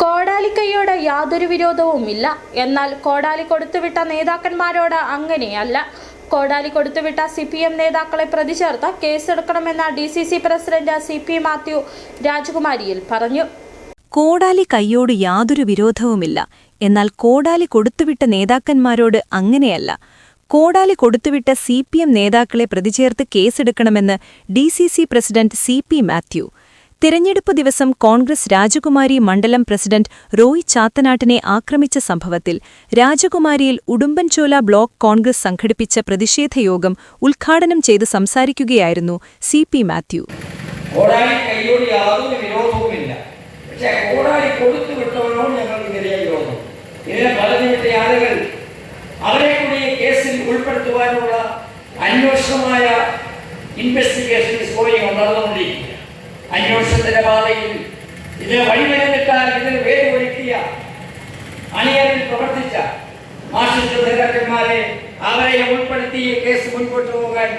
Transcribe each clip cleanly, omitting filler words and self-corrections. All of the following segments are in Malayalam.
കോടാലിക്കൈയോട് യാതൊരു വിരോധവുമില്ല. എന്നാൽ കോടാലി കൊടുത്തുവിട്ട നേതാക്കന്മാരോട് അങ്ങനെയല്ല. കോടാലി കൊടുത്തുവിട്ട CPM നേതാക്കളെ പ്രതി ചേർത്ത് കേസെടുക്കണമെന്ന DCC പ്രസിഡന്റ് CP മാത്യു രാജകുമാരിയിൽ പറഞ്ഞു. കോടാലി കൈയോട് യാതൊരു വിരോധവുമില്ല. എന്നാൽ കോടാലി കൊടുത്തുവിട്ട നേതാക്കന്മാരോട് അങ്ങനെയല്ല. കോടാലി കൊടുത്തുവിട്ട CPM നേതാക്കളെ പ്രതിചേർത്ത് കേസെടുക്കണമെന്ന് DCC പ്രസിഡന്റ് CP മാത്യു. തിരഞ്ഞെടുപ്പ് ദിവസം കോൺഗ്രസ് രാജകുമാരി മണ്ഡലം പ്രസിഡന്റ് റോയ് ചാത്തനാട്ടിനെ ആക്രമിച്ച സംഭവത്തിൽ രാജകുമാരിയിൽ ഉടുമ്പൻചോല ബ്ലോക്ക് കോൺഗ്രസ് സംഘടിപ്പിച്ച പ്രതിഷേധയോഗം ഉദ്ഘാടനം ചെയ്ത് സംസാരിക്കുകയായിരുന്നു CP മാത്യു. കോടാലി കൈയോട് യാതൊരു വിരോധവുമില്ല. പക്ഷേ കോടാലി കൊടുത്തുവിട്ടവരോട് ഞങ്ങൾക്കെതിരെ വിരോധം. ഇതിനെ പറഞ്ഞുവിട്ട ആളുകൾ അവരെ കൂടി കേസിൽ ഉൾപ്പെടുത്തുവാനുള്ള അന്വേഷണമായ ഇൻവെസ്റ്റിഗേഷൻ നടന്നുകൊണ്ടിരിക്കുക. അന്വേഷണത്തിന്റെ പാതയിൽ ഇത് വഴിമരുന്നിട്ടാൽ ഇതിന് വേരുവൊരുക്കിയ അണിയറിൽ പ്രവർത്തിച്ച മാർക്സിസ്റ്റ് നേതാക്കന്മാരെ അവരെ ഉൾപ്പെടുത്തി കേസ് മുൻപോട്ട് പോകാൻ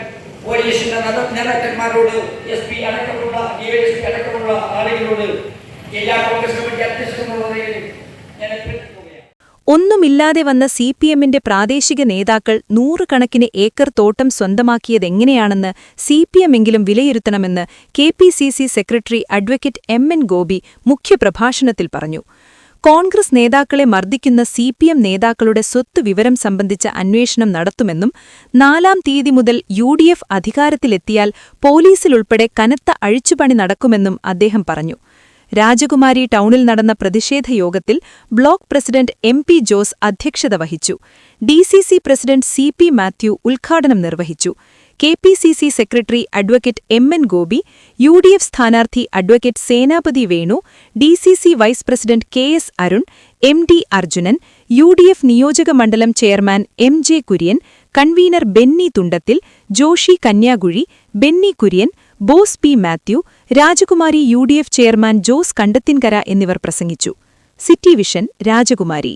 പോലീസിന്റെ നേതാക്കന്മാരോട് SP അടക്കമുള്ള DYSP അടക്കമുള്ള ആളുകളോട് ജില്ലാ കോൺഗ്രസ് കമ്മിറ്റി അധ്യക്ഷനുള്ളതിൽ ഞാൻ ഒന്നുമില്ലാതെ വന്ന CPMന്റെ പ്രാദേശിക നേതാക്കൾ നൂറുകണക്കിന് ഏക്കർ തോട്ടം സ്വന്തമാക്കിയതെങ്ങനെയാണെന്ന് CPMെങ്കിലും വിലയിരുത്തണമെന്ന് KPCC secretary advocate MN Gopi മുഖ്യപ്രഭാഷണത്തിൽ പറഞ്ഞു. കോൺഗ്രസ് നേതാക്കളെ മർദ്ദിക്കുന്ന CPM നേതാക്കളുടെ സ്വത്ത് വിവരം സംബന്ധിച്ച അന്വേഷണം നടത്തുമെന്നും 4-ാം തീയതി മുതൽ UDF അധികാരത്തിലെത്തിയാൽ പോലീസിലുൾപ്പെടെ കനത്ത അഴിച്ചുപണി നടക്കുമെന്നും അദ്ദേഹം പറഞ്ഞു. രാജകുമാരി ടൗണിൽ നടന്ന പ്രതിഷേധ യോഗത്തിൽ ബ്ലോക്ക് പ്രസിഡന്റ് MP ജോസ് അധ്യക്ഷത വഹിച്ചു. DCC പ്രസിഡന്റ് CP മാത്യു ഉദ്ഘാടനം നിർവഹിച്ചു. KPCC secretary advocate MN Gopi, UDF സ്ഥാനാർത്ഥി advocate Senapathi Venu, DCC vice president KS Arun, MD Arjunan, UDF നിയോജക മണ്ഡലം chairman MJ Kurian, convener Benny Thundathil, Joshy Kanyakuzhy, Benny Kurian, Bose P Mathew, Rajakumari UDF chairman Jose Kandathinkara എന്നിവർ പ്രസംഗിച്ചു. സിറ്റി വിഷൻ രാജകുമാരി.